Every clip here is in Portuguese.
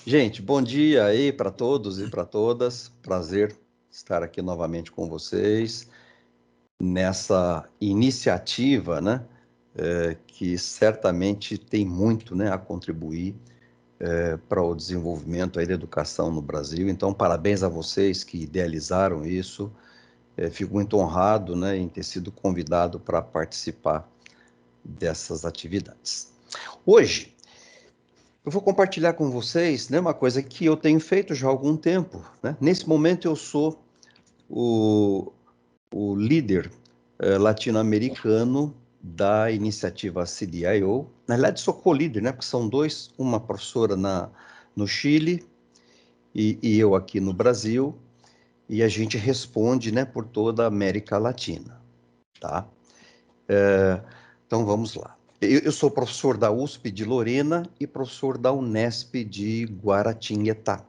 Gente, bom dia aí para todos e para todas. Prazer estar aqui novamente com vocês nessa iniciativa, né, que certamente tem muito, né, a contribuir para o desenvolvimento aí da educação no Brasil. Então, parabéns a vocês que idealizaram isso. Fico muito honrado, né, em ter sido convidado para participar dessas atividades. Hoje, eu vou compartilhar com vocês, né, uma coisa que eu tenho feito já há algum tempo, né? Nesse momento eu sou o, o líder latino-americano da iniciativa CDIO. Na verdade, sou co-líder, né? Porque são dois, uma professora no Chile e eu aqui no Brasil, e a gente responde, né, por toda a América Latina, tá? Então vamos lá. Eu sou professor da USP de Lorena e professor da Unesp de Guaratinguetá.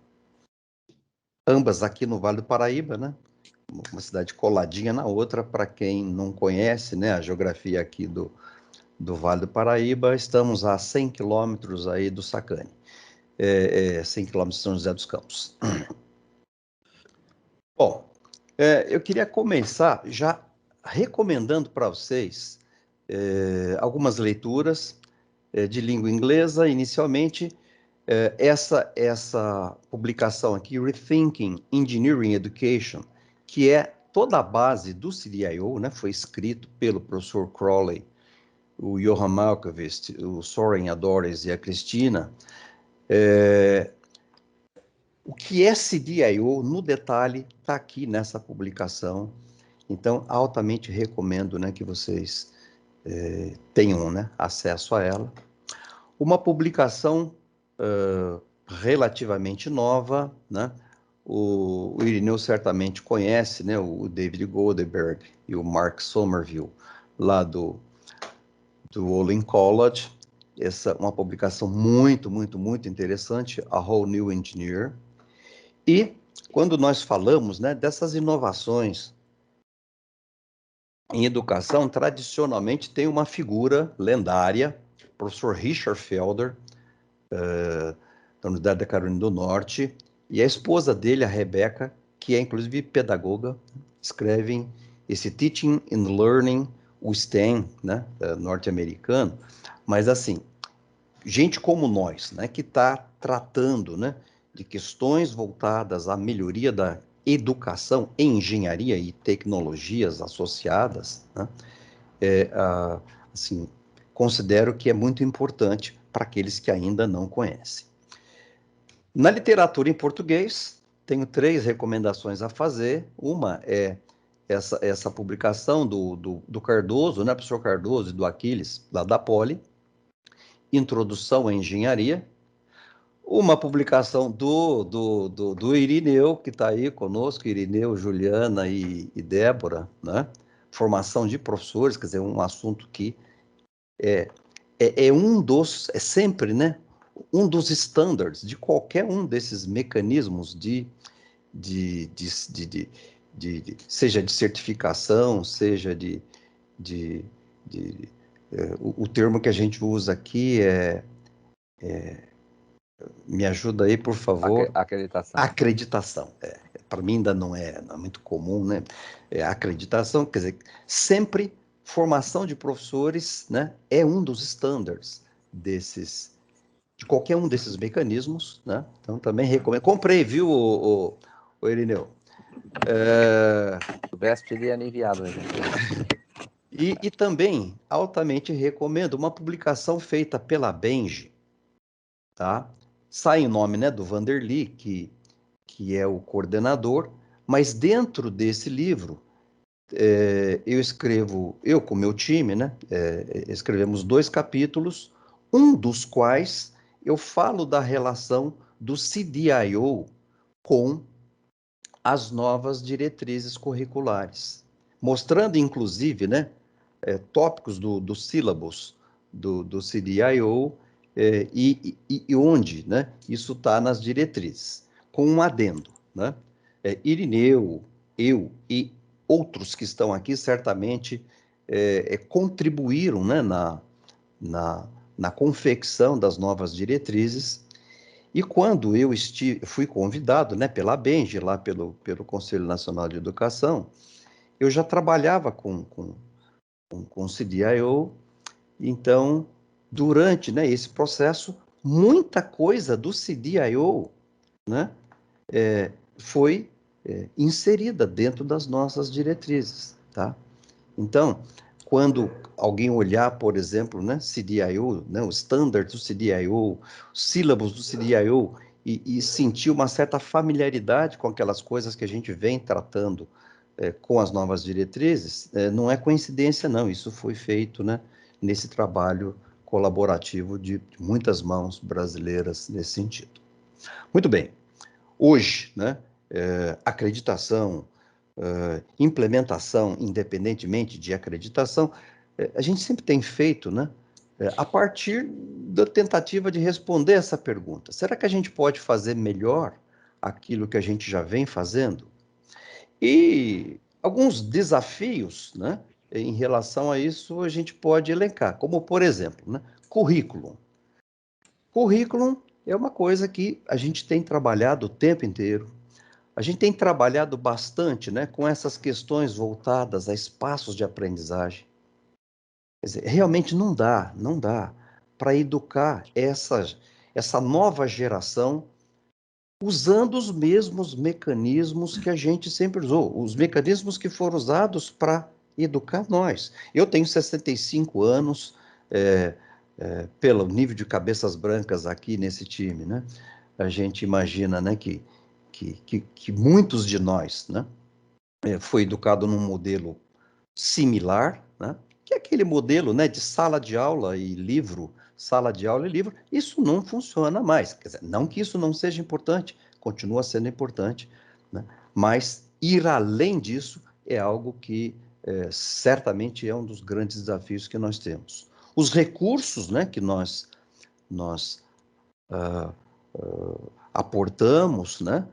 Ambas aqui no Vale do Paraíba, né? Uma cidade coladinha na outra, para quem não conhece, né, a geografia aqui do Vale do Paraíba, estamos a 100 quilômetros aí do Sacane, 100 quilômetros de São José dos Campos. Bom, eu queria começar já recomendando para vocês algumas leituras de língua inglesa, inicialmente, essa publicação aqui, Rethinking Engineering Education, que é toda a base do CDIO, né, foi escrito pelo professor Crowley, o Johan Malkovich, o Soren Adores e a Cristina. O que é CDIO, no detalhe, está aqui nessa publicação. Então, altamente recomendo, né, que vocês tenham, né, acesso a ela. Uma publicação relativamente nova, né? O Irineu certamente conhece, né? O David Goldenberg e o Mark Somerville, lá do Olin College. Essa é uma publicação muito interessante, A Whole New Engineer. E quando nós falamos, né, dessas inovações em educação, tradicionalmente tem uma figura lendária, o professor Richard Felder, da Universidade da Carolina do Norte, e a esposa dele, a Rebecca, que é inclusive pedagoga, escrevem esse Teaching and Learning, o STEM, né, norte-americano, mas assim, gente como nós, né, que está tratando, né, de questões voltadas à melhoria da educação, engenharia e tecnologias associadas, né, assim, considero que é muito importante para aqueles que ainda não conhecem. Na literatura em português, tenho 3 recomendações a fazer. Uma é essa publicação do Cardoso, né, professor Cardoso e do Aquiles, lá da Poli, Introdução à Engenharia. Uma publicação do Irineu, que está aí conosco, Irineu, Juliana e Débora, né? Formação de professores, quer dizer, um assunto que é sempre, né? Um dos standards de qualquer um desses mecanismos de, de, de, seja de certificação, seja de o termo que a gente usa aqui me ajuda aí, por favor, Acreditação. acreditação. Para mim ainda não é muito comum, né? Acreditação, quer dizer, sempre formação de professores, né, é um dos standards de qualquer um desses mecanismos, né? Então também recomendo. Comprei, viu, o Irineu? Se soubesse, teria aliviado a gente. E também altamente recomendo uma publicação feita pela Benji, tá? Sai o nome, né, do Vanderly, que é o coordenador, mas dentro desse livro eu com meu time, né, escrevemos 2 capítulos, um dos quais eu falo da relação do CDIO com as novas diretrizes curriculares, mostrando inclusive, né, tópicos do sílabus do CDIO e onde, né, isso está nas diretrizes, com um adendo, né? Irineu, eu e outros que estão aqui certamente contribuíram, né, na confecção das novas diretrizes E quando eu fui convidado, né, pela Abenji, lá pelo Conselho Nacional de Educação, eu já trabalhava com CDIO. Então, durante, né, esse processo, muita coisa do CDIO, né, foi inserida dentro das nossas diretrizes, tá? Então, quando alguém olhar, por exemplo, né, CDIO, né, o standard do CDIO, sílabos do CDIO, e sentir uma certa familiaridade com aquelas coisas que a gente vem tratando com as novas diretrizes, não é coincidência, não. Isso foi feito, né, nesse trabalho colaborativo de muitas mãos brasileiras nesse sentido. Muito bem. Hoje, né, acreditação, implementação, independentemente de acreditação, a gente sempre tem feito, né, a partir da tentativa de responder essa pergunta. Será que a gente pode fazer melhor aquilo que a gente já vem fazendo? E alguns desafios, né, em relação a isso a gente pode elencar, como por exemplo, né, currículo. Currículo é uma coisa que a gente tem trabalhado o tempo inteiro. A gente tem trabalhado bastante, né, com essas questões voltadas a espaços de aprendizagem. Quer dizer, realmente não dá para educar essa nova geração usando os mesmos mecanismos que a gente sempre usou, os mecanismos que foram usados para educar nós. Eu tenho 65 anos, pelo nível de cabeças brancas aqui nesse time, né? A gente imagina, né, que muitos de nós, né, foi educado num modelo similar, né, que é aquele modelo, né, de sala de aula e livro, sala de aula e livro. Isso não funciona mais. Quer dizer, não que isso não seja importante, continua sendo importante, né, mas ir além disso é algo que certamente é um dos grandes desafios que nós temos. Os recursos, né, que nós aportamos, né,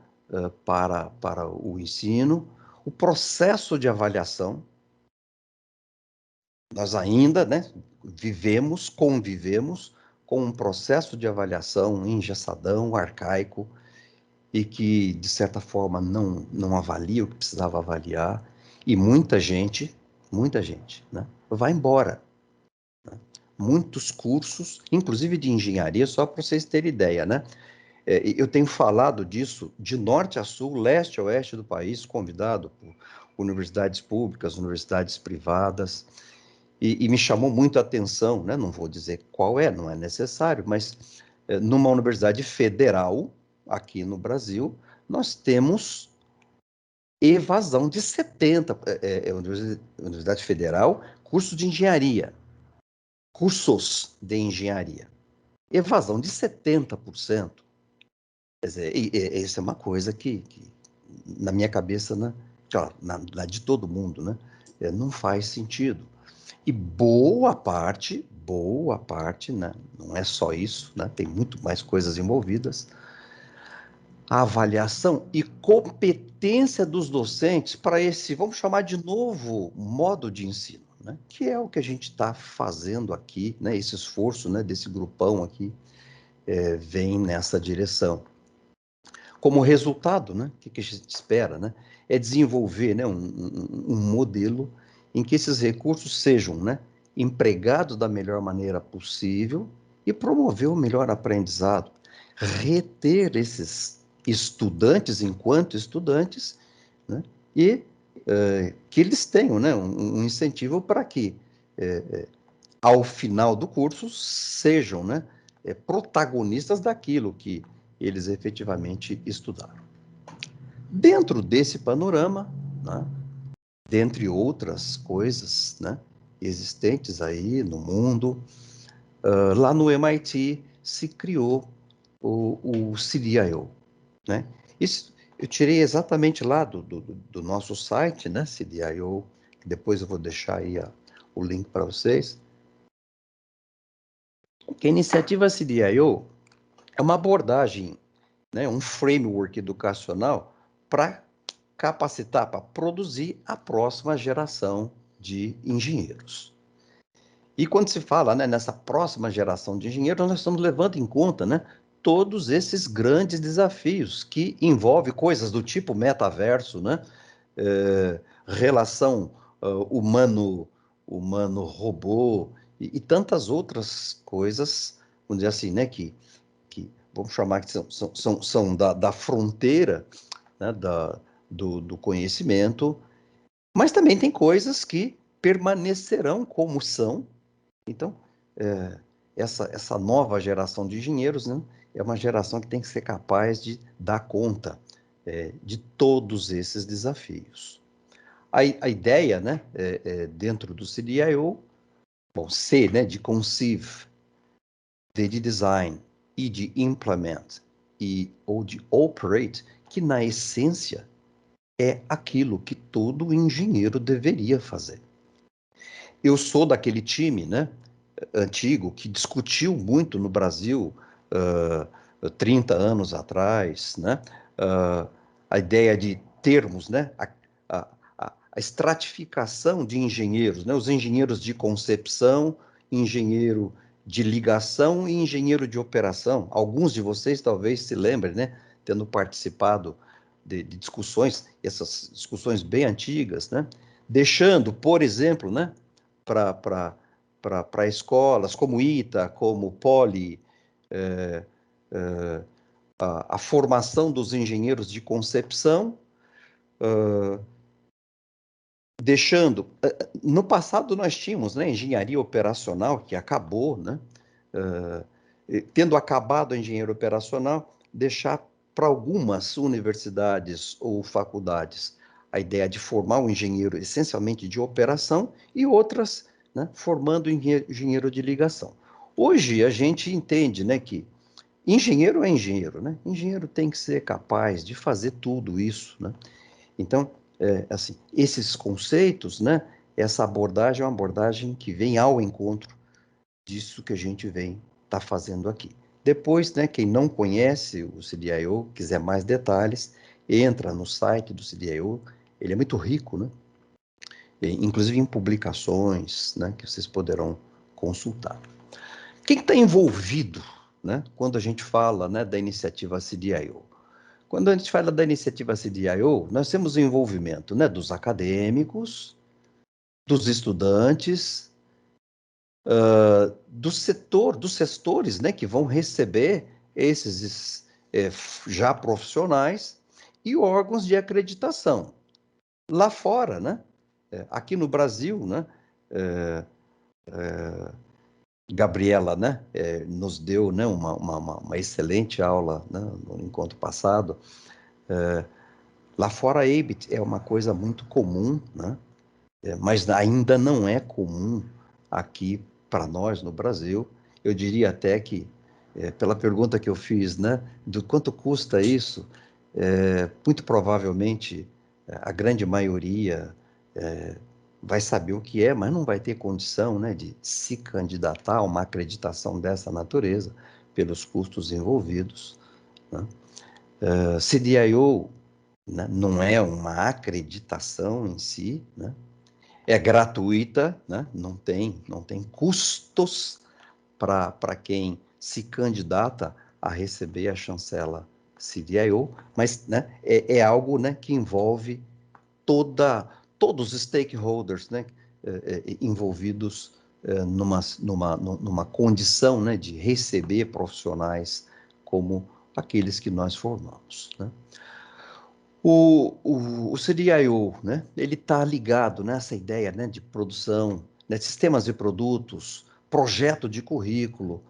para o ensino, o processo de avaliação, nós ainda, né, convivemos com um processo de avaliação engessadão, arcaico, e que, de certa forma, não avalia o que precisava avaliar, e muita gente, né, vai embora. Muitos cursos, inclusive de engenharia, só para vocês terem ideia, né? Eu tenho falado disso de norte a sul, leste a oeste do país, convidado por universidades públicas, universidades privadas, e me chamou muito a atenção, né? Não vou dizer qual é, não é necessário, mas numa universidade federal, aqui no Brasil, nós temos evasão de 70%, Universidade Federal, curso de engenharia, cursos de engenharia, evasão de 70%. Quer dizer, isso é uma coisa que na minha cabeça, né, claro, na de todo mundo, né, não faz sentido. E boa parte, né, não é só isso, né, tem muito mais coisas envolvidas, a avaliação e competência dos docentes para esse, vamos chamar de novo, modo de ensino, né, que é o que a gente está fazendo aqui, né, esse esforço, né, desse grupão aqui, vem nessa direção. Como resultado, né, o que a gente espera, né, é desenvolver, né, um modelo em que esses recursos sejam, né, empregados da melhor maneira possível e promover o melhor aprendizado, reter esses estudantes enquanto estudantes, né, e que eles tenham, né, um incentivo para que, ao final do curso, sejam, né, protagonistas daquilo que eles efetivamente estudaram. Dentro desse panorama, né, dentre outras coisas, né, existentes aí no mundo, lá no MIT se criou o CDIO, né? Isso eu tirei exatamente lá do nosso site, né, CDIO, que depois eu vou deixar aí o link para vocês. Que a iniciativa CDIO é uma abordagem, né, um framework educacional para capacitar, para produzir a próxima geração de engenheiros. E quando se fala, né, nessa próxima geração de engenheiros, nós estamos levando em conta, né, todos esses grandes desafios que envolvem coisas do tipo metaverso, né? Relação humano-robô e tantas outras coisas, vamos dizer assim, né? Que vamos chamar que são da fronteira, né? Do conhecimento, mas também tem coisas que permanecerão como são. Então, essa nova geração de engenheiros, né, é uma geração que tem que ser capaz de dar conta de todos esses desafios. A ideia, né, dentro do CDIO, bom, C, né, de conceive, D de design, I de implement ou de operate, que na essência é aquilo que todo engenheiro deveria fazer. Eu sou daquele time, né, antigo, que discutiu muito no Brasil 30 anos atrás, né, a ideia de termos, né, a estratificação de engenheiros, né, os engenheiros de concepção, engenheiro de ligação e engenheiro de operação. Alguns de vocês talvez se lembrem, né, tendo participado de discussões, essas discussões bem antigas, né, deixando, por exemplo, né, para escolas como ITA, como Poli, a formação dos engenheiros de concepção, deixando... No passado nós tínhamos, né, engenharia operacional, que acabou, né, tendo acabado a engenharia operacional, deixar para algumas universidades ou faculdades a ideia de formar um engenheiro essencialmente de operação e outras, né, formando engenheiro de ligação. Hoje a gente entende, né, que engenheiro é engenheiro, né? Engenheiro tem que ser capaz de fazer tudo isso, né? Então, assim, esses conceitos, né, essa abordagem é uma abordagem que vem ao encontro disso que a gente vem fazendo aqui. Depois, né, quem não conhece o CDIO, quiser mais detalhes, entra no site do CDIO, ele é muito rico, né? Inclusive em publicações, né, que vocês poderão consultar. Quem está envolvido, né, quando a gente fala, né, da iniciativa CDIO? Quando a gente fala da iniciativa CDIO, nós temos o envolvimento, né, dos acadêmicos, dos estudantes, dos setores, né, que vão receber esses já profissionais e órgãos de acreditação. Lá fora, né, aqui no Brasil, né, Gabriela, né, nos deu, né, uma excelente aula, né, no encontro passado. Lá fora, a ABIT é uma coisa muito comum, né, mas ainda não é comum aqui para nós no Brasil. Eu diria até que, pela pergunta que eu fiz, né, do quanto custa isso, muito provavelmente a grande maioria vai saber o que é, mas não vai ter condição, né, de se candidatar a uma acreditação dessa natureza pelos custos envolvidos, né? CDIO, né, não é uma acreditação em si, né? É gratuita, né? Não tem custos para quem se candidata a receber a chancela CDIO, mas, né, é algo, né, que envolve todos os stakeholders, né, envolvidos numa condição, né, de receber profissionais como aqueles que nós formamos, né? O CDIO, né, ele está ligado nessa ideia, né, de produção, né, sistemas de produtos, projeto de currículo,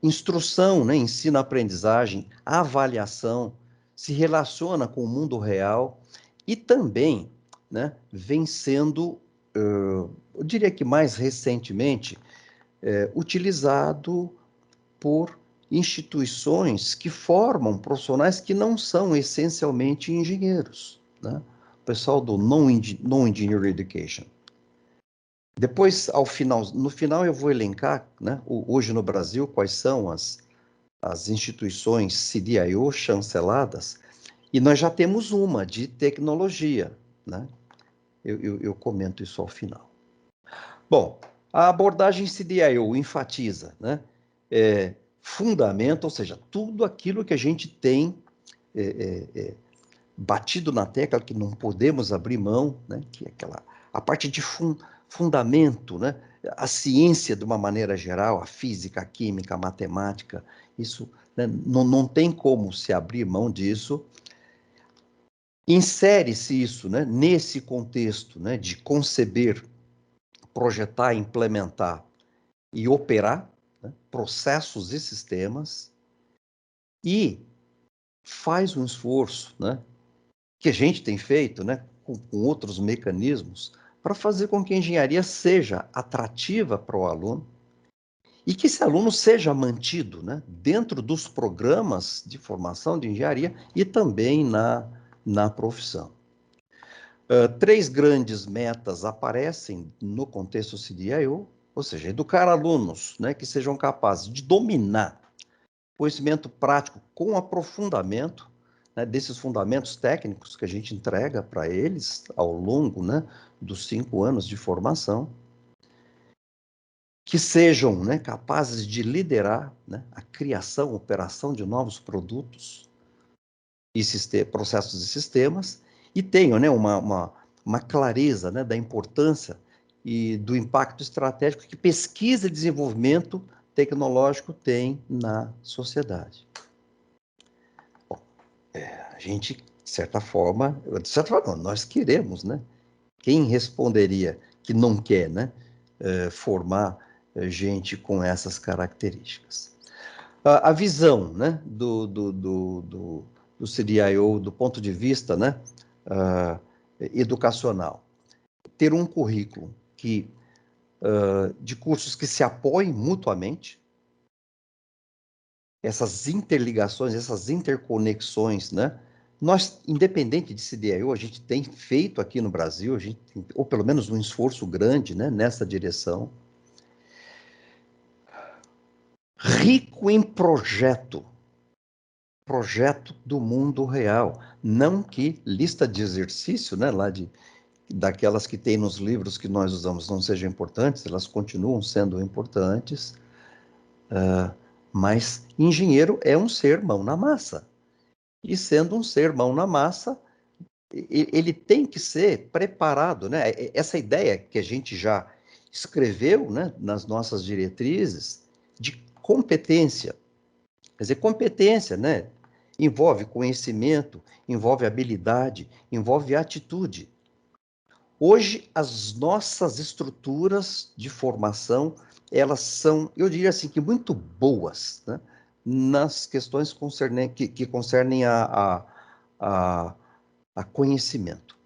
instrução, né, ensino-aprendizagem, avaliação, se relaciona com o mundo real e também, né, vem sendo, eu diria que mais recentemente, utilizado por instituições que formam profissionais que não são essencialmente engenheiros, né? O pessoal do Non-Engineering Education. Depois, no final eu vou elencar, né, hoje no Brasil, quais são as instituições CDIO chanceladas, e nós já temos uma de tecnologia, né? Eu comento isso ao final. Bom, a abordagem CDIO enfatiza, né, fundamento, ou seja, tudo aquilo que a gente tem batido na tecla, que não podemos abrir mão, né? Que é a parte de fundamento, né? A ciência de uma maneira geral, a física, a química, a matemática, isso, né? Não tem como se abrir mão disso. Insere-se isso, né? Nesse contexto, né? De conceber, projetar, implementar e operar, né? Processos e sistemas, e faz um esforço, né? Que a gente tem feito, né? Com outros mecanismos, para fazer com que a engenharia seja atrativa para o aluno e que esse aluno seja mantido, né? Dentro dos programas de formação de engenharia e também na profissão. Três grandes metas aparecem no contexto CDIO, ou seja, educar alunos, né, que sejam capazes de dominar conhecimento prático com aprofundamento, né, desses fundamentos técnicos que a gente entrega para eles ao longo, né, dos 5 anos de formação, que sejam, né, capazes de liderar, né, a criação, operação de novos produtos e processos e sistemas, e tenham, né, uma clareza, né, da importância e do impacto estratégico que pesquisa e desenvolvimento tecnológico tem na sociedade. Bom, a gente, de certa forma, não, nós queremos, né? Quem responderia que não quer, né, formar gente com essas características? A visão, né, do CDIO, do ponto de vista, né, educacional. Ter um currículo de cursos que se apoiem mutuamente, essas interligações, essas interconexões, né? Nós, independente de CDIO, a gente tem feito aqui no Brasil, ou pelo menos um esforço grande, né, nessa direção. Rico em projeto do mundo real, não que lista de exercício, né, daquelas que tem nos livros que nós usamos não sejam importantes, elas continuam sendo importantes, mas engenheiro é um ser mão na massa. E sendo um ser mão na massa, ele tem que ser preparado, né? Essa ideia que a gente já escreveu, né, nas nossas diretrizes, de competência. Quer dizer, competência, né, envolve conhecimento, envolve habilidade, envolve atitude. Hoje, as nossas estruturas de formação, elas são, eu diria assim, que muito boas, né, nas questões que concernem a conhecimento.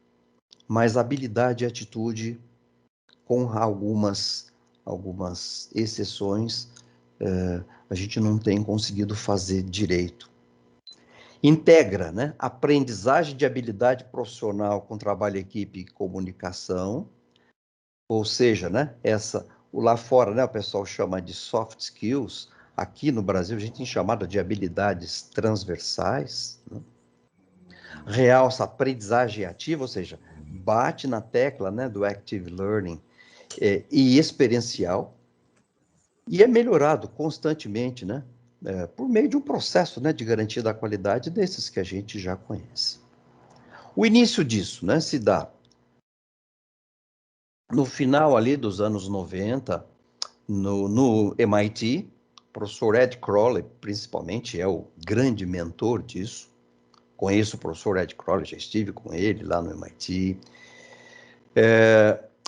Mas habilidade e atitude, com algumas exceções, a gente não tem conseguido fazer direito. Integra, né, aprendizagem de habilidade profissional com trabalho em equipe e comunicação, ou seja, né, lá fora, né, o pessoal chama de soft skills, aqui no Brasil a gente tem chamado de habilidades transversais, né? Realça aprendizagem ativa, ou seja, bate na tecla, né, do active learning e experiencial, e é melhorado constantemente, né, por meio de um processo, né, de garantia da qualidade desses que a gente já conhece. O início disso, né, se dá no final ali dos anos 90, no MIT, o professor Ed Crowley, principalmente, é o grande mentor disso. Conheço o professor Ed Crowley, já estive com ele lá no MIT.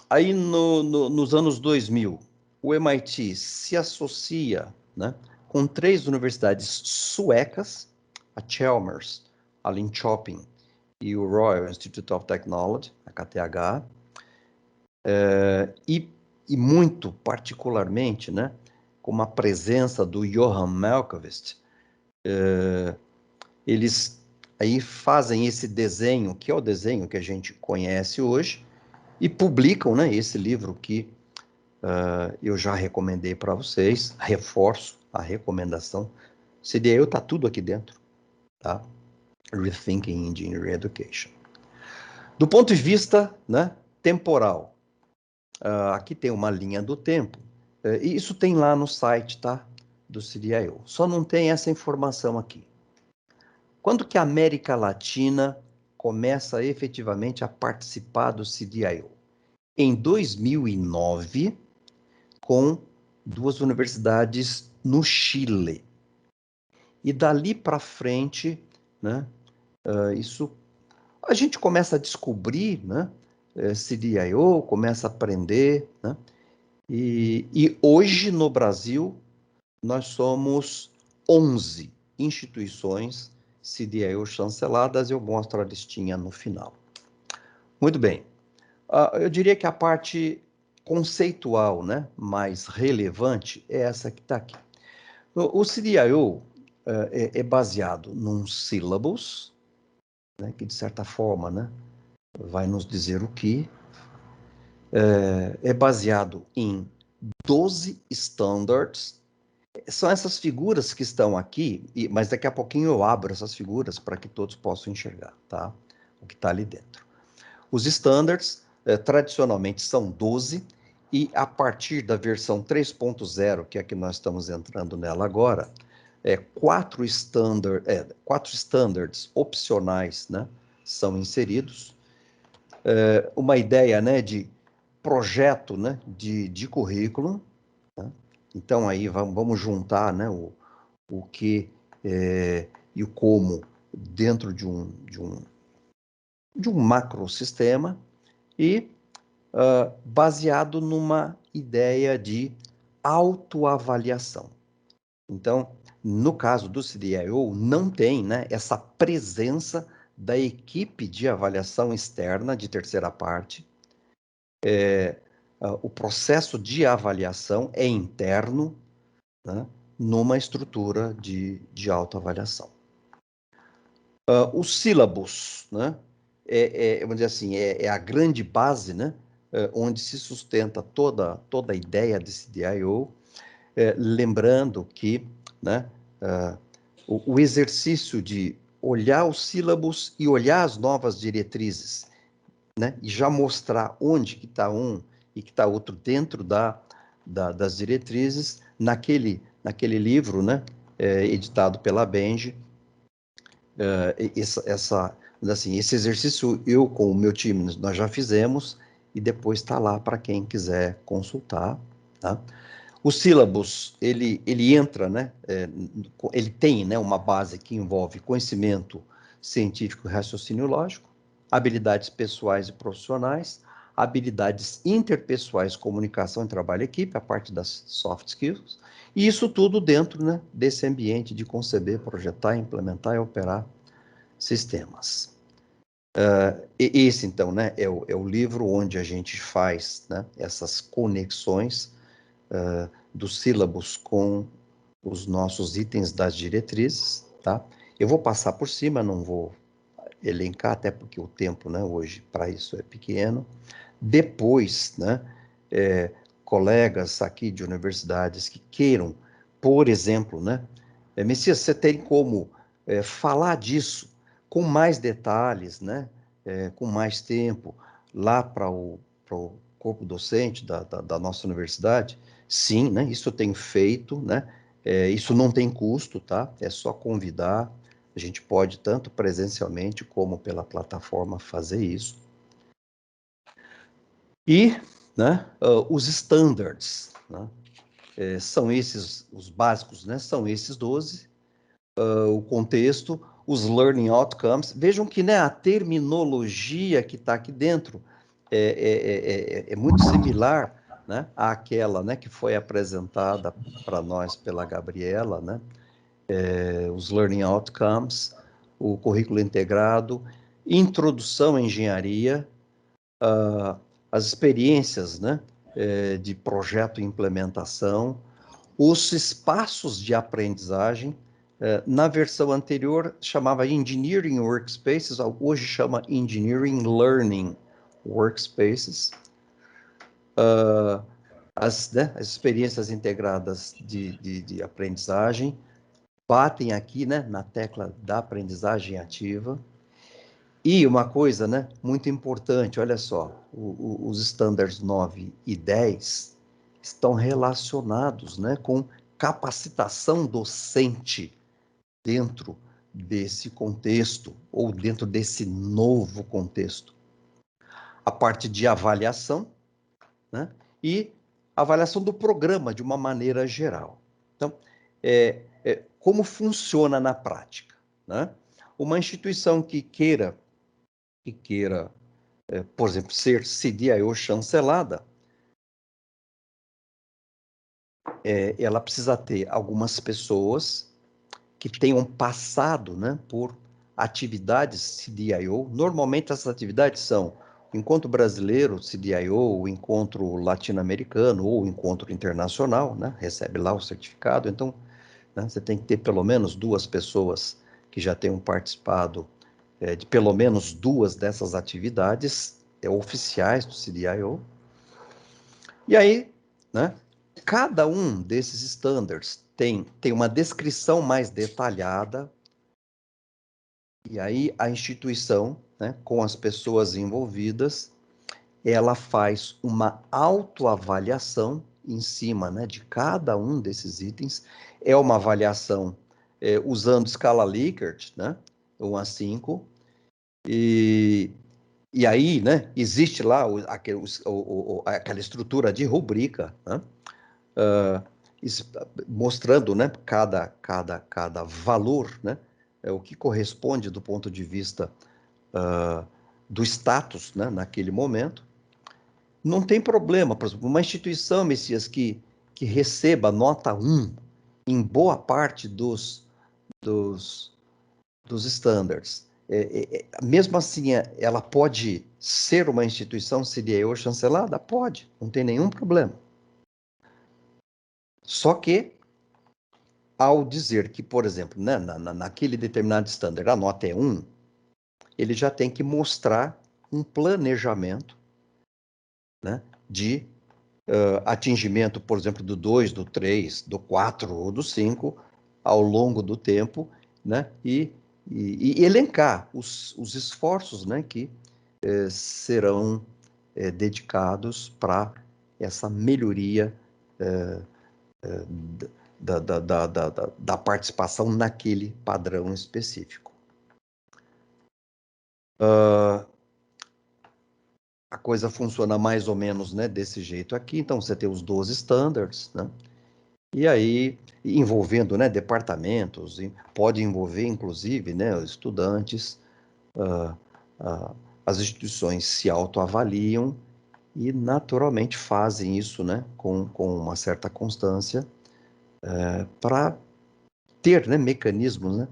Aí, nos anos 2000, o MIT se associa, né, com 3 universidades suecas, a Chalmers, a Linköping e o Royal Institute of Technology, a KTH, e muito particularmente, né, com a presença do Johan Malmqvist, eles aí fazem esse desenho, que é o desenho que a gente conhece hoje, e publicam, né, esse livro que eu já recomendei para vocês, reforço a recomendação. CDIO está tudo aqui dentro, tá? Rethinking Engineering Education. Do ponto de vista, né, temporal, aqui tem uma linha do tempo, e isso tem lá no site, tá? do CDIO. Só não tem essa informação aqui. Quando que a América Latina começa efetivamente a participar do CDIO? Em 2009, com 2 universidades no Chile. E dali para frente, né, isso a gente começa a descobrir, né, CDIO, começa a aprender, né, e hoje no Brasil nós somos 11 instituições CDIO chanceladas, eu mostro a listinha no final. Muito bem, eu diria que a parte conceitual, né, mais relevante é essa que está aqui. O CDIO é baseado num syllabus, né, que de certa forma, né, vai nos dizer o que, é baseado em 12 standards. São essas figuras que estão aqui, mas daqui a pouquinho eu abro essas figuras para que todos possam enxergar, tá? O que está ali dentro. Os standards, tradicionalmente, são 12, e a partir da versão 3.0, que é a que nós estamos entrando nela agora, 4 standards opcionais, né, são inseridos. Uma ideia, né, de projeto, né, de currículo, né? Então aí vamos juntar, né, o que e o como dentro de um macrosistema e baseado numa ideia de autoavaliação. Então, no caso do CDIO, não tem, né, essa presença da equipe de avaliação externa de terceira parte. O processo de avaliação é interno, né, numa estrutura de autoavaliação. O sílabus, né, vamos dizer assim, é a grande base, né, onde se sustenta toda a ideia de CDIO, lembrando que, né, o exercício de olhar os sílabus e olhar as novas diretrizes, né, e já mostrar onde que está um e que está outro dentro das diretrizes, naquele livro, né, editado pela Benji, esse exercício eu com o meu time nós já fizemos e depois está lá para quem quiser consultar, tá? O sílabus, ele entra, né, ele tem, né, uma base que envolve conhecimento científico e raciocínio lógico, habilidades pessoais e profissionais, habilidades interpessoais, comunicação e trabalho em equipe, a parte das soft skills, e isso tudo dentro, né, desse ambiente de conceber, projetar, implementar e operar sistemas. Esse, então, né, é o livro onde a gente faz, né, essas conexões dos sílabos com os nossos itens das diretrizes, tá? Eu vou passar por cima, não vou elencar, até porque o tempo, né, hoje para isso é pequeno. Depois, né, colegas aqui de universidades que queiram, por exemplo, né, Messias, você tem como falar disso com mais detalhes, né, com mais tempo, lá para o corpo docente da nossa universidade? Sim, né, isso eu tenho feito, né, isso não tem custo, tá? É só convidar, a gente pode tanto presencialmente como pela plataforma fazer isso. E, né, os standards, né, são esses, os básicos, né, são esses 12, o contexto, os learning outcomes. Vejam que, né, a terminologia que está aqui dentro é muito similar, né, àquela, né, que foi apresentada para nós pela Gabriela, né, os learning outcomes, o currículo integrado, introdução à engenharia, as experiências, né, de projeto e implementação, os espaços de aprendizagem. Na versão anterior chamava Engineering Workspaces, hoje chama Engineering Learning Workspaces. As experiências integradas de aprendizagem batem aqui, né, na tecla da aprendizagem ativa. E uma coisa, né, muito importante, olha só, os standards 9 e 10 estão relacionados, né, com capacitação docente dentro desse contexto ou dentro desse novo contexto. A parte de avaliação, né? E avaliação do programa de uma maneira geral. Então, como funciona na prática, né? Uma instituição que queira, por exemplo, ser CDIO chancelada, ela precisa ter algumas pessoas que tenham passado, né, por atividades CDIO. Normalmente essas atividades são o encontro brasileiro CDIO, o encontro latino-americano ou o encontro internacional, né, recebe lá o certificado. Então, né, você tem que ter pelo menos 2 pessoas que já tenham participado de pelo menos 2 dessas atividades oficiais do CDIO. E aí, né, cada um desses standards tem uma descrição mais detalhada, e aí a instituição, né, com as pessoas envolvidas, ela faz uma autoavaliação em cima, né, de cada um desses itens. É uma avaliação usando escala Likert, né, 1 a 5, e aí, né, existe lá aquela estrutura de rubrica, né, mostrando, né, cada valor, né, o que corresponde do ponto de vista do status, né, naquele momento. Não tem problema, por exemplo, uma instituição, Messias, que receba nota 1 em boa parte dos standards. Mesmo assim, ela pode ser uma instituição CDIO chancelada? Pode, não tem nenhum problema. Só que, ao dizer que, por exemplo, né, naquele determinado standard a nota é 1, ele já tem que mostrar um planejamento, né, de atingimento, por exemplo, do 2, do 3, do 4 ou do 5 ao longo do tempo, né, e elencar os esforços, né, que serão dedicados para essa melhoria da participação naquele padrão específico. A coisa funciona mais ou menos, né, desse jeito aqui. Então, você tem os 12 standards, né? E aí, envolvendo, né, departamentos, pode envolver, inclusive, né, estudantes, as instituições se autoavaliam e, naturalmente, fazem isso, né, com uma certa constância, para ter, né, mecanismos, né,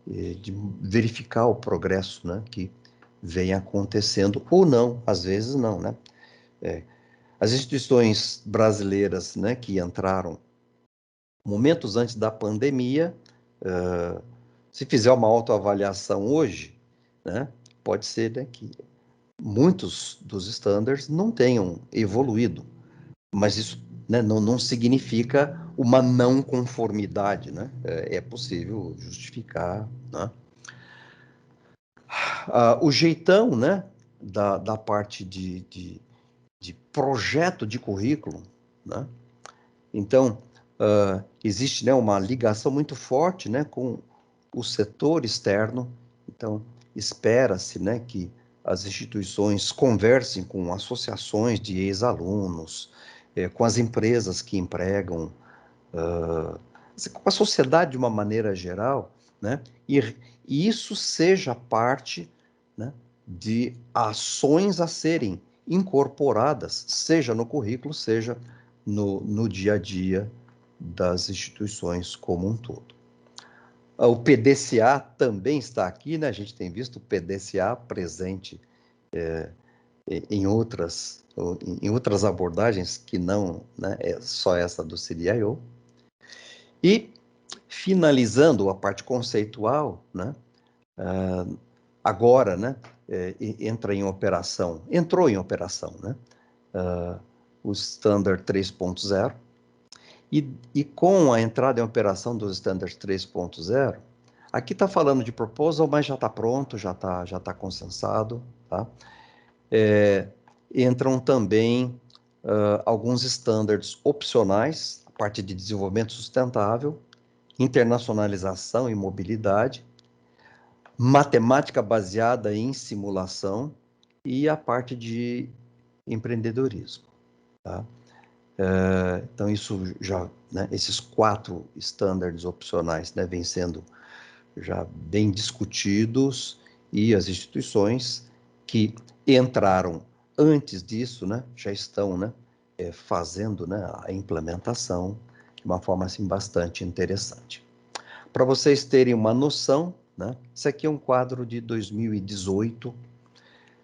de verificar o progresso, né, que vem acontecendo, ou não, às vezes não, né? As instituições brasileiras, né, que entraram momentos antes da pandemia, se fizer uma autoavaliação hoje, né, pode ser, né, que muitos dos standards não tenham evoluído, mas isso, né, não significa uma não conformidade, né? É possível justificar, né? O jeitão, né, da parte de projeto de currículo, né? Então, existe, né, uma ligação muito forte, né, com o setor externo. Então, espera-se, né, que as instituições conversem com associações de ex-alunos, com as empresas que empregam, com a sociedade de uma maneira geral, né, e isso seja parte, né, de ações a serem incorporadas, seja no currículo, seja no dia a dia das instituições como um todo. O PDCA também está aqui, né? A gente tem visto o PDCA presente em outras abordagens que não, né, é só essa do CDIO. E, finalizando a parte conceitual, né, agora, né, entrou em operação, né, o Standard 3.0, e com a entrada em operação dos Standards 3.0, aqui está falando de proposal, mas já está pronto, já tá consensado, tá? Entram também alguns standards opcionais, parte de desenvolvimento sustentável, internacionalização e mobilidade, matemática baseada em simulação e a parte de empreendedorismo. Tá? Então, isso já, né, esses 4 standards opcionais, né, vêm sendo já bem discutidos, e as instituições que entraram antes disso, né, já estão, né, fazendo, né, a implementação de uma forma assim, bastante interessante. Para vocês terem uma noção, né, isso aqui é um quadro de 2018,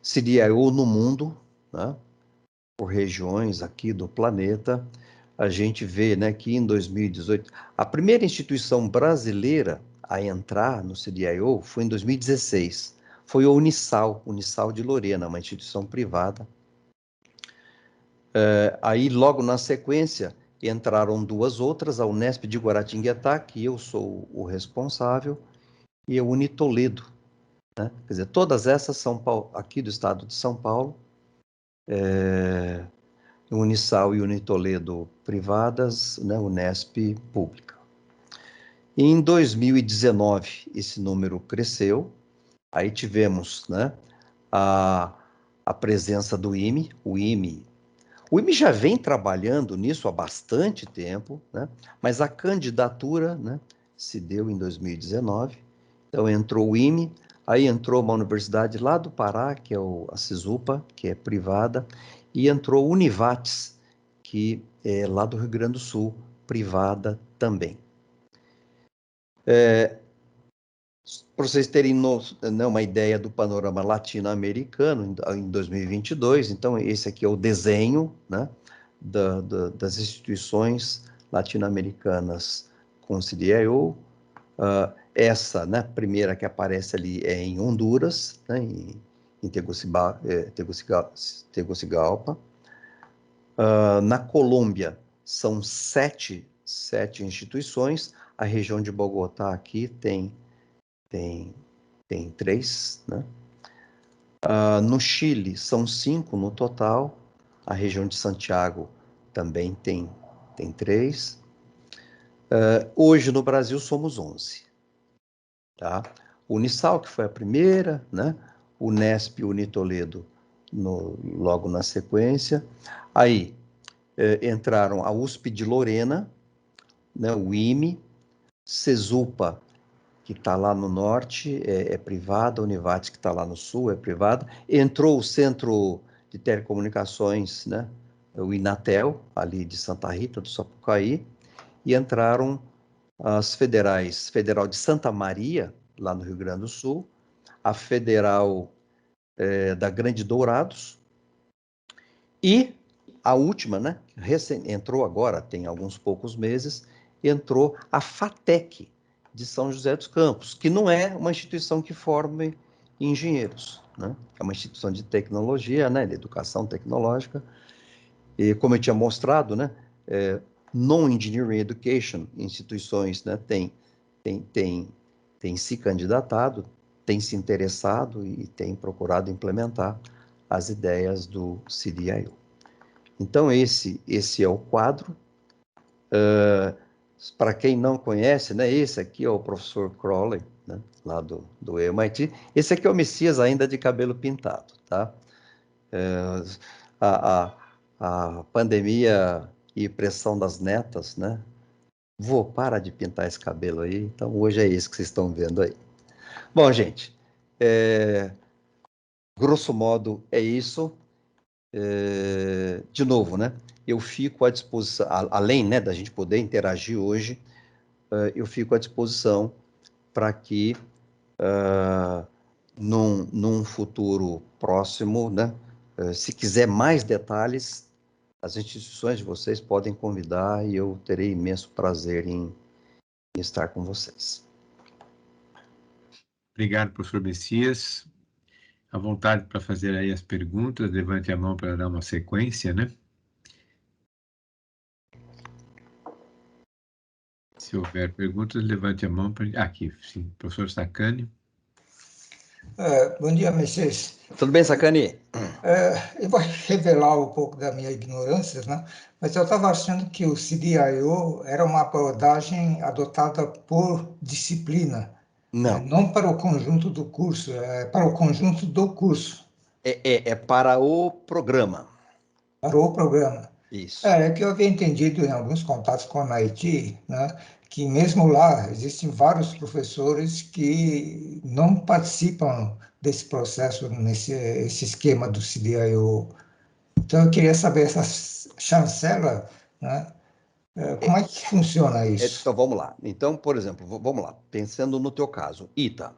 CDIO no mundo, né, por regiões aqui do planeta. A gente vê, né, que em 2018, a primeira instituição brasileira a entrar no CDIO foi em 2016. Foi a Unisal de Lorena, uma instituição privada. Aí, logo na sequência, entraram 2 outras, a Unesp de Guaratinguetá, que eu sou o responsável, e a Unitoledo, né? Quer dizer, todas essas são aqui do estado de São Paulo, Unisal e Unitoledo privadas, né? Unesp pública. Em 2019, esse número cresceu, aí tivemos, né, a presença do IME, o IME já vem trabalhando nisso há bastante tempo, né, mas a candidatura, né, se deu em 2019, então entrou o IME, aí entrou uma universidade lá do Pará, que é a Cisupa, que é privada, e entrou o Univates, que é lá do Rio Grande do Sul, privada também. Para vocês terem uma ideia do panorama latino-americano em 2022, então esse aqui é o desenho, né, das instituições latino-americanas com CDIO. Essa, né, primeira que aparece ali é em Honduras, né, em Tegucigalpa. Na Colômbia são 7 instituições. A região de Bogotá aqui tem 3, né? No Chile, são 5 no total. A região de Santiago também tem 3. Hoje, no Brasil, somos 11. Tá? Unisal, que foi a primeira, né? Unesp e Unitoledo logo na sequência. Aí, entraram a USP de Lorena, né? O IME, Cesupa, que está lá no norte, é privada, a Univates, que está lá no sul, é privada. Entrou o Centro de Telecomunicações, né, o Inatel, ali de Santa Rita, do Sapucaí, e entraram as federais, Federal de Santa Maria, lá no Rio Grande do Sul, a Federal da Grande Dourados, e a última, né, entrou agora, tem alguns poucos meses, entrou a FATEC, de São José dos Campos, que não é uma instituição que forme engenheiros, né? É uma instituição de tecnologia, né, de educação tecnológica, e como eu tinha mostrado, né, Non-Engineering Education, instituições, né, tem se candidatado, tem se interessado e tem procurado implementar as ideias do CDIO. Então, esse é o quadro. Para quem não conhece, né, esse aqui é o professor Crowley, né, lá do MIT. Esse aqui é o Messias ainda de cabelo pintado, tá? A pandemia e pressão das netas, né? Vou parar de pintar esse cabelo aí, então hoje é isso que vocês estão vendo aí. Bom, gente, grosso modo é isso. De novo, né? Eu fico à disposição, além, né, da gente poder interagir hoje, eu fico à disposição para que, num futuro próximo, né, se quiser mais detalhes, as instituições de vocês podem convidar e eu terei imenso prazer em estar com vocês. Obrigado, professor Messias. À vontade para fazer aí as perguntas, levante a mão para dar uma sequência, né? Se houver perguntas, levante a mão para... Aqui, sim, professor Sacani. Bom dia, Messias. Tudo bem, Sacani? Eu vou revelar um pouco da minha ignorância, né? Mas eu estava achando que o CDIO era uma abordagem adotada por disciplina, Não, não para o conjunto do curso, é para o conjunto do curso, é para o programa. para o programa. Isso. É que eu havia entendido em alguns contatos com a MIT, né, que mesmo lá existem vários professores que não participam desse processo, nesse esse esquema do CDIO. Então, eu queria saber, essa chancela, né, como é que funciona isso? Então, vamos lá. Então, por exemplo, vamos lá. Pensando no teu caso, ITA.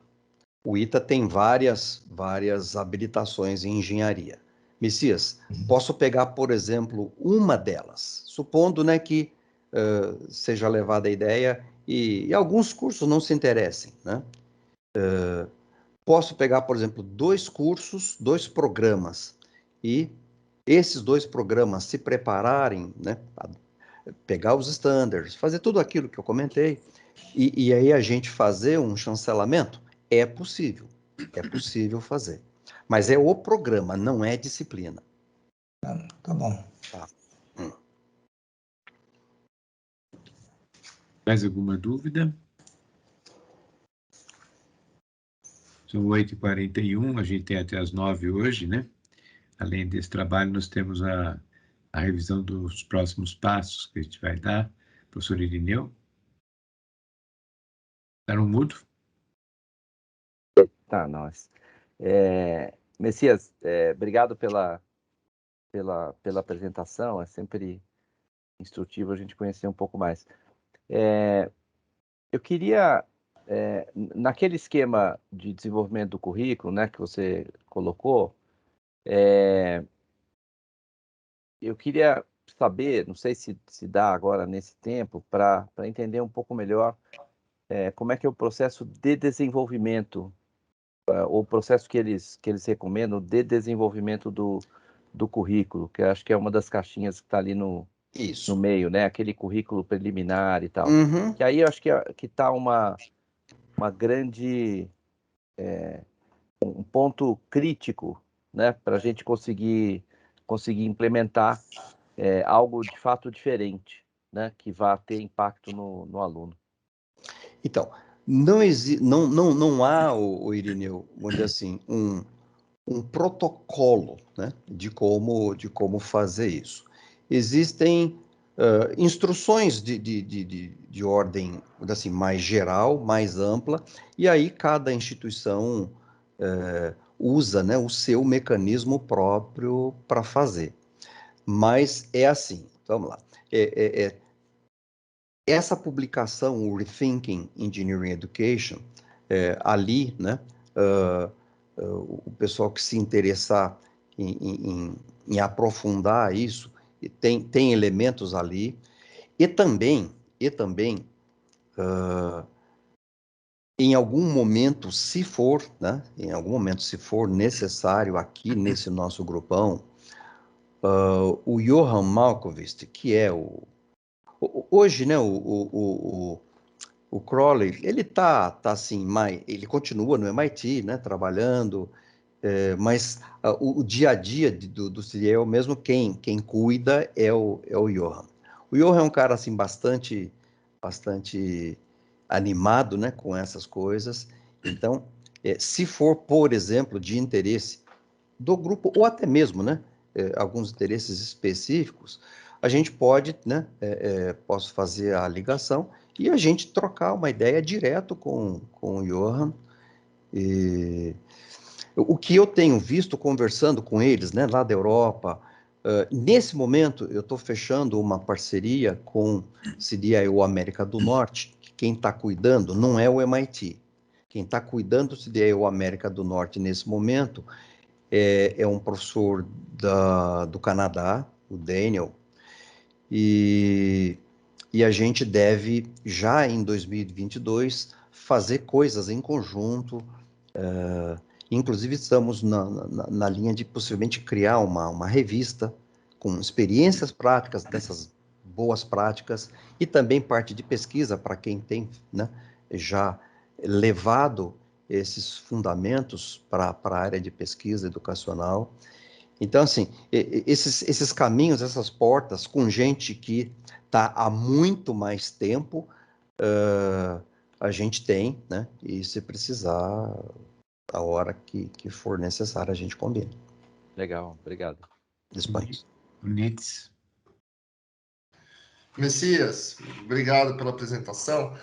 O ITA tem várias habilitações em engenharia. Messias, posso pegar, por exemplo, uma delas, supondo, né, que seja levada a ideia e alguns cursos não se interessem, né? Posso pegar, por exemplo, 2 cursos, 2 programas, e esses 2 programas se prepararem, né, pegar os standards, fazer tudo aquilo que eu comentei, e aí a gente fazer um chancelamento, é possível fazer. Mas é o programa, não é disciplina. Tá bom. Tá? Mais alguma dúvida? São 8h41, a gente tem até as 9 hoje, né? Além desse trabalho, nós temos a revisão dos próximos passos que a gente vai dar. Professor Irineu? Está no mudo? Tá, nós. Messias, obrigado pela apresentação, é sempre instrutivo a gente conhecer um pouco mais. Eu queria, naquele esquema de desenvolvimento do currículo, né, que você colocou, eu queria saber, não sei se dá agora nesse tempo, para entender um pouco melhor como é que é o processo de desenvolvimento, ou o processo que eles recomendam de desenvolvimento do currículo, que eu acho que é uma das caixinhas que está ali no Isso. meio, né? Aquele currículo preliminar e tal. Uhum. Que aí eu acho que está uma grande, um ponto crítico, né? Para a gente conseguir implementar algo de fato diferente, né? Que vá ter impacto no aluno. Então, não há, o Irineu, vamos dizer assim, um protocolo, né, de como fazer isso. Existem instruções de ordem, assim, mais geral, mais ampla, e aí cada instituição usa, né, o seu mecanismo próprio para fazer. Mas é assim, vamos lá. Essa publicação, o Rethinking Engineering Education, ali, né, o pessoal que se interessar em aprofundar isso, tem elementos ali, e também, em algum momento, se for, né, em algum momento, se for necessário, aqui nesse nosso grupão, o Johan Malmquist, que é hoje, né, o Crowley, ele tá assim, ele continua no MIT, né, trabalhando, mas o dia a dia do CDL mesmo, quem cuida é o Johan. O Johan é um cara assim bastante animado, né, com essas coisas. Então, se for, por exemplo, de interesse do grupo, ou até mesmo, né, alguns interesses específicos, a gente pode, né, posso fazer a ligação e a gente trocar uma ideia direto com o Johan. E o que eu tenho visto conversando com eles, né, lá da Europa, nesse momento eu estou fechando uma parceria com CDIO América do Norte, que quem está cuidando não é o MIT. Quem está cuidando do CDIO América do Norte nesse momento é um professor do Canadá, o Daniel, e a gente deve, já em 2022, fazer coisas em conjunto. Inclusive, estamos na linha de possivelmente criar uma revista com experiências práticas dessas boas práticas e também parte de pesquisa para quem tem, né, já levado esses fundamentos para a área de pesquisa educacional. Então, assim, esses caminhos, essas portas, com gente que está há muito mais tempo, a gente tem, né? E se precisar, a hora que for necessária, a gente combina. Legal, obrigado. Dispõe. Nitz. Messias, obrigado pela apresentação.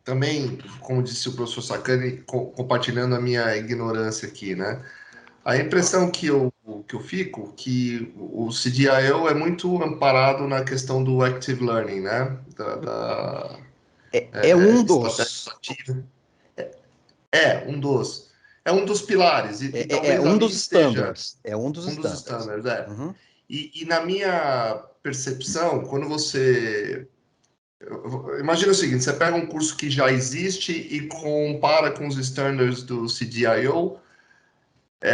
Também, como disse o professor Sacani, compartilhando a minha ignorância aqui, né? A impressão que eu fico que o CDIO é muito amparado na questão do Active Learning, né? É um dos. É um dos pilares. E talvez um ali dos esteja standards. É um dos um dos standards. standards, é. Uhum. E na minha percepção, quando você... Imagina o seguinte, você pega um curso que já existe e compara com os standards do CDIO,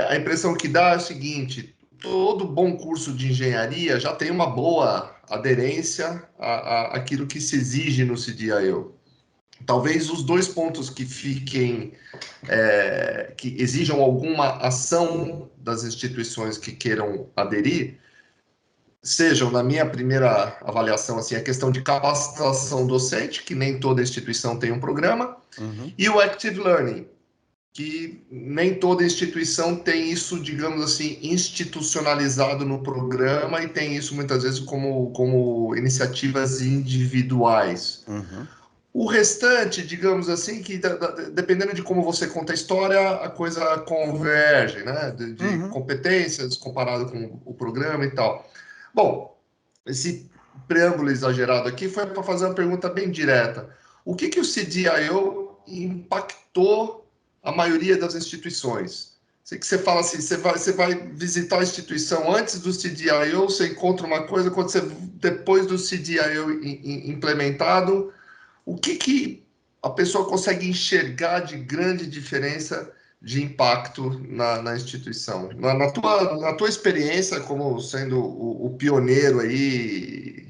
a impressão que dá é a seguinte: todo bom curso de engenharia já tem uma boa aderência àquilo que se exige no CDIO. Talvez os dois pontos que fiquem, que exijam alguma ação das instituições que queiram aderir, sejam, na minha primeira avaliação, assim, a questão de capacitação docente, que nem toda instituição tem um programa, e o Active Learning, que nem toda instituição tem isso, digamos assim, institucionalizado no programa e tem isso muitas vezes como iniciativas individuais. O restante, digamos assim, que dependendo de como você conta a história, a coisa converge, né? De competências comparado com o programa e tal. Bom, esse preâmbulo exagerado aqui foi para fazer uma pergunta bem direta. O que o CDIO impactou a maioria das instituições? Sei que você fala assim, você vai visitar a instituição antes do CDIO, você encontra uma coisa, depois do CDIO implementado, o que a pessoa consegue enxergar de grande diferença de impacto na instituição? Na tua experiência como sendo o pioneiro aí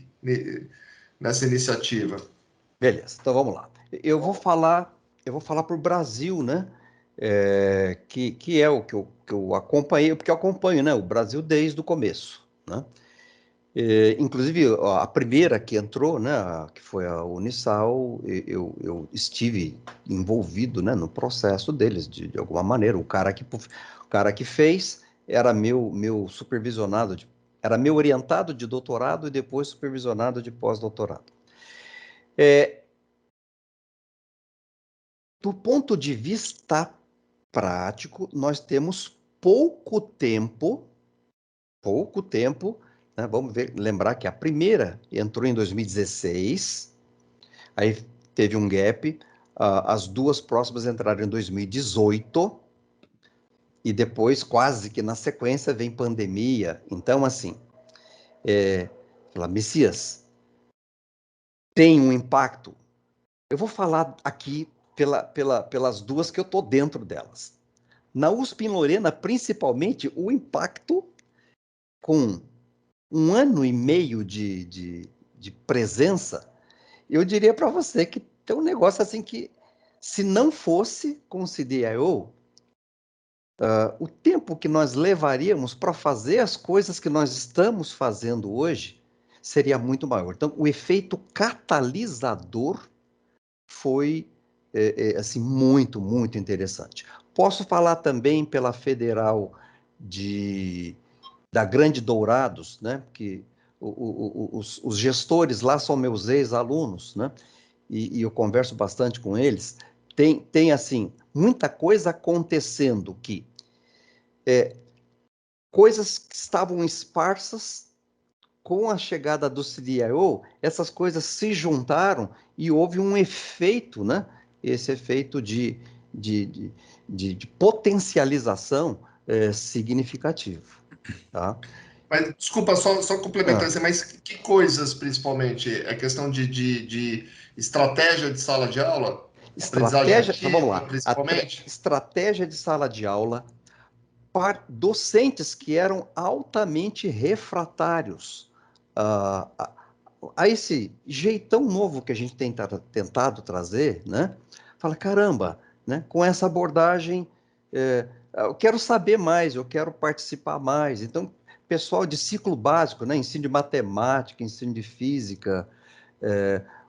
nessa iniciativa. Beleza, então vamos lá. Eu vou falar para o Brasil, né? Que é o que eu acompanhei, porque eu acompanho, né? O Brasil desde o começo, né? Inclusive, a primeira que entrou, né, que foi a Unisal, eu estive envolvido, né, no processo deles, de alguma maneira. O cara que fez era meu supervisionado, era meu orientado de doutorado e depois supervisionado de pós-doutorado. Do ponto de vista prático, nós temos pouco tempo, né? Vamos lembrar que a primeira entrou em 2016, aí teve um gap, as duas próximas entraram em 2018, e depois, quase que na sequência, vem pandemia. Então, assim, Messias, tem um impacto. Eu vou falar aqui pelas duas que eu estou dentro delas. Na USP em Lorena, principalmente, o impacto com 1 ano e meio de presença, eu diria para você que tem um negócio assim que, se não fosse com o CDIO, o tempo que nós levaríamos para fazer as coisas que nós estamos fazendo hoje seria muito maior. Então, o efeito catalisador foi assim, muito, muito interessante. Posso falar também pela Federal da Grande Dourados, né? Que os gestores lá são meus ex-alunos, né? E eu converso bastante com eles. Tem assim, muita coisa acontecendo que coisas que estavam esparsas, com a chegada do CDIO, essas coisas se juntaram e houve um efeito, né? Esse efeito de potencialização significativo, tá? Mas, desculpa, só complementando, mas que coisas, principalmente? É questão de estratégia de sala de aula? Estratégia, então vamos lá. Principalmente? Estratégia de sala de aula para docentes que eram altamente refratários a esse jeitão novo que a gente tem tentado trazer, né? Fala, caramba, né? Com essa abordagem, eu quero saber mais, eu quero participar mais. Então, pessoal de ciclo básico, né? Ensino de matemática, ensino de física,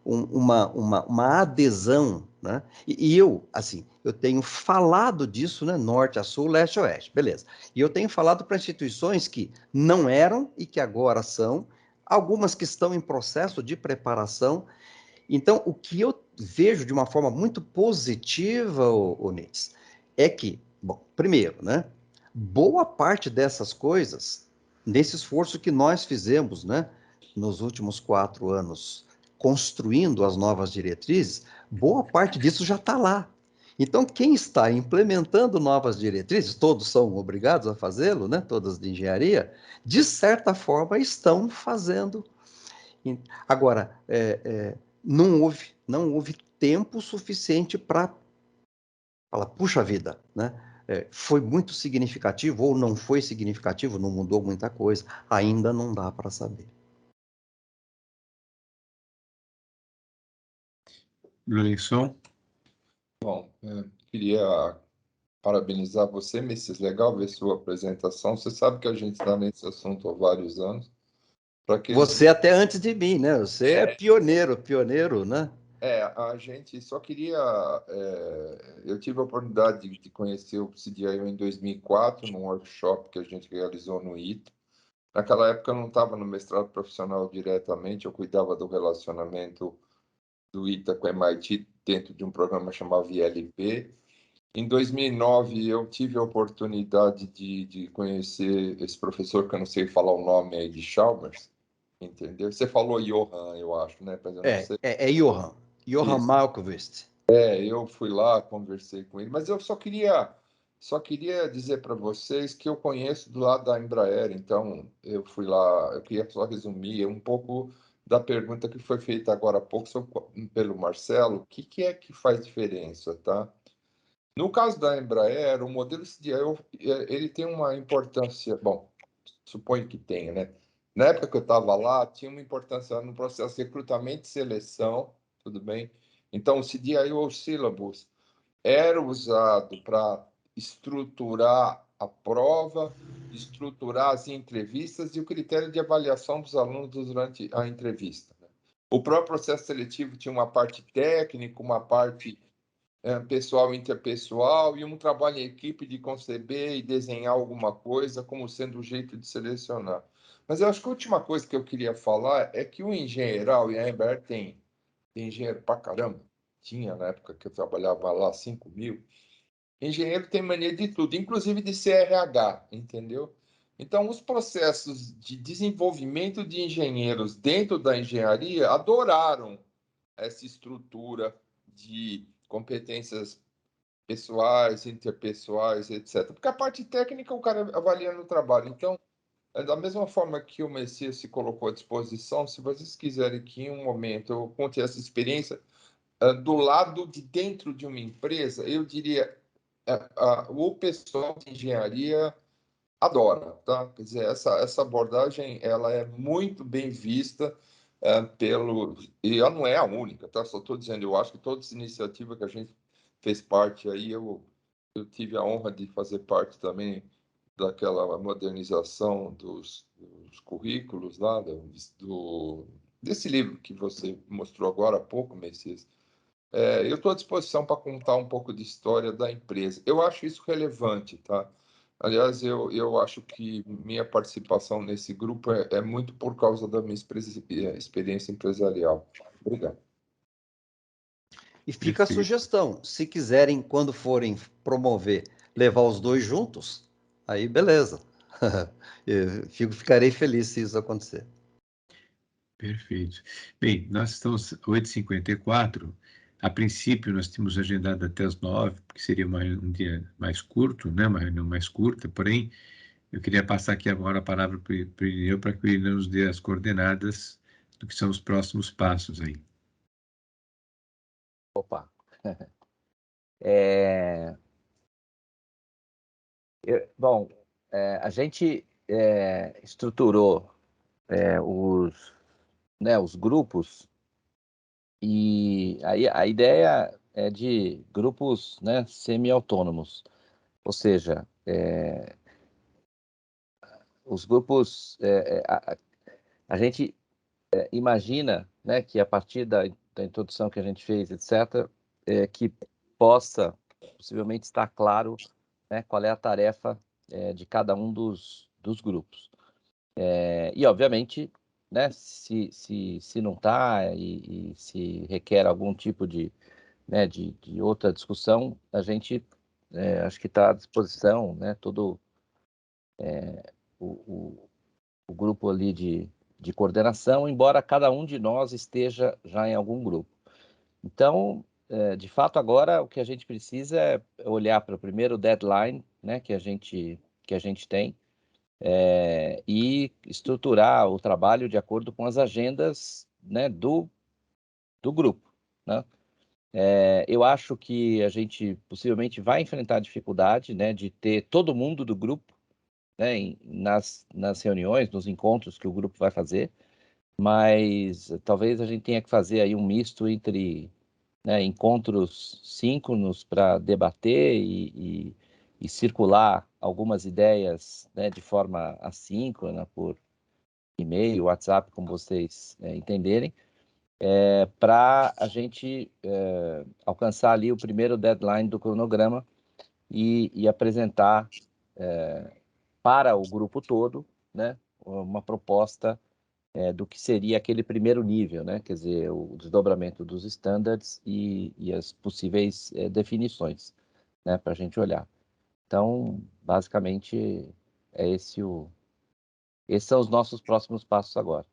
uma adesão, né? E eu, assim, eu tenho falado disso, né? Norte a sul, leste a oeste, beleza. E eu tenho falado para instituições que não eram e que agora são, algumas que estão em processo de preparação. Então, o que eu vejo de uma forma muito positiva, o Nitz, é que, bom, primeiro, né? Boa parte dessas coisas, nesse esforço que nós fizemos, né? Nos últimos 4 anos, construindo as novas diretrizes, boa parte disso já está lá. Então, quem está implementando novas diretrizes, todos são obrigados a fazê-lo, né? Todas de engenharia, de certa forma estão fazendo. Agora, não houve tempo suficiente para falar, puxa vida, né? Foi muito significativo ou não foi significativo, não mudou muita coisa, ainda não dá para saber. Gleison? Bom, queria parabenizar você, Messias. Legal ver sua apresentação. Você sabe que a gente está nesse assunto há vários anos. Para aqueles Você até antes de mim, né? Você é pioneiro, né? a gente só queria. Eu tive a oportunidade de conhecer o CDIO em 2004, num workshop que a gente realizou no ITA. Naquela época eu não estava no mestrado profissional diretamente, eu cuidava do relacionamento do ITA com a MIT dentro de um programa chamado ILP. Em 2009 eu tive a oportunidade de conhecer esse professor, que eu não sei falar o nome aí, de Chalmers, entendeu? Você falou Johan, eu acho, né? Mas eu não sei. É Johan Isso. Malmquist. Eu fui lá, conversei com ele, mas eu só queria dizer para vocês que eu conheço do lado da Embraer, então eu fui lá, eu queria só resumir um pouco da pergunta que foi feita agora há pouco pelo Marcelo, o que é que faz diferença, tá? No caso da Embraer, o modelo CDIO, ele tem uma importância, bom, suponho que tenha, né? Na época que eu estava lá, tinha uma importância no processo de recrutamento e seleção, tudo bem? Então, o CDIO Syllabus era usado para estruturar a prova, estruturar as entrevistas e o critério de avaliação dos alunos durante a entrevista, né? O próprio processo seletivo tinha uma parte técnica, uma parte pessoal, interpessoal e um trabalho em equipe de conceber e desenhar alguma coisa como sendo o jeito de selecionar. Mas eu acho que a última coisa que eu queria falar é que o engenheiral, e a Embraer tem engenheiro pra caramba, tinha na época que eu trabalhava lá 5.000, engenheiro tem mania de tudo, inclusive de CRH, entendeu? Então, os processos de desenvolvimento de engenheiros dentro da engenharia adoraram essa estrutura de competências pessoais, interpessoais, etc. Porque a parte técnica o cara avalia no trabalho. Então, da mesma forma que o Messias se colocou à disposição, se vocês quiserem que em um momento eu conte essa experiência do lado de dentro de uma empresa, eu diria o pessoal de engenharia adora, tá? Quer dizer, essa abordagem ela é muito bem vista e ela não é a única, tá? Só estou dizendo, eu acho que toda essa iniciativa que a gente fez parte aí, eu tive a honra de fazer parte também daquela modernização dos currículos lá, desse livro que você mostrou agora há pouco, Messias. Eu estou à disposição para contar um pouco de história da empresa. Eu acho isso relevante, tá? Aliás, eu acho que minha participação nesse grupo é muito por causa da minha experiência empresarial. Obrigado. E fica a sugestão, se quiserem, quando forem promover, levar os dois juntos, aí beleza. Ficarei feliz se isso acontecer. Perfeito. Bem, nós estamos 8h54. A princípio, nós tínhamos agendado até as 9, porque seria um dia mais curto, né? Uma reunião mais curta, porém, eu queria passar aqui agora a palavra para o Irineu, para que o Irineu nos dê as coordenadas do que são os próximos passos aí. Opa! Bom, a gente estruturou os grupos e aí a ideia é de grupos, né, semi-autônomos, ou seja, os grupos, a gente imagina, né, que a partir da introdução que a gente fez, etc., que possa possivelmente estar claro, né, qual é a tarefa de cada um dos grupos. E, obviamente, né, se não está e se requer algum tipo de, né, de outra discussão, a gente acho que está à disposição, né, todo o grupo ali de coordenação, embora cada um de nós esteja já em algum grupo. Então, de fato, agora o que a gente precisa é olhar para o primeiro deadline, né, que a gente tem, e estruturar o trabalho de acordo com as agendas, né, do grupo, né? Eu acho que a gente possivelmente vai enfrentar a dificuldade, né, de ter todo mundo do grupo, né, nas reuniões, nos encontros que o grupo vai fazer, mas talvez a gente tenha que fazer aí um misto entre, né, encontros síncronos para debater e circular algumas ideias, né, de forma assíncrona por e-mail, WhatsApp, como vocês entenderem, para a gente alcançar ali o primeiro deadline do cronograma e apresentar para o grupo todo, né, uma proposta do que seria aquele primeiro nível, né, quer dizer, o desdobramento dos standards e as possíveis definições, né, para a gente olhar. Então, basicamente, esses são os nossos próximos passos agora.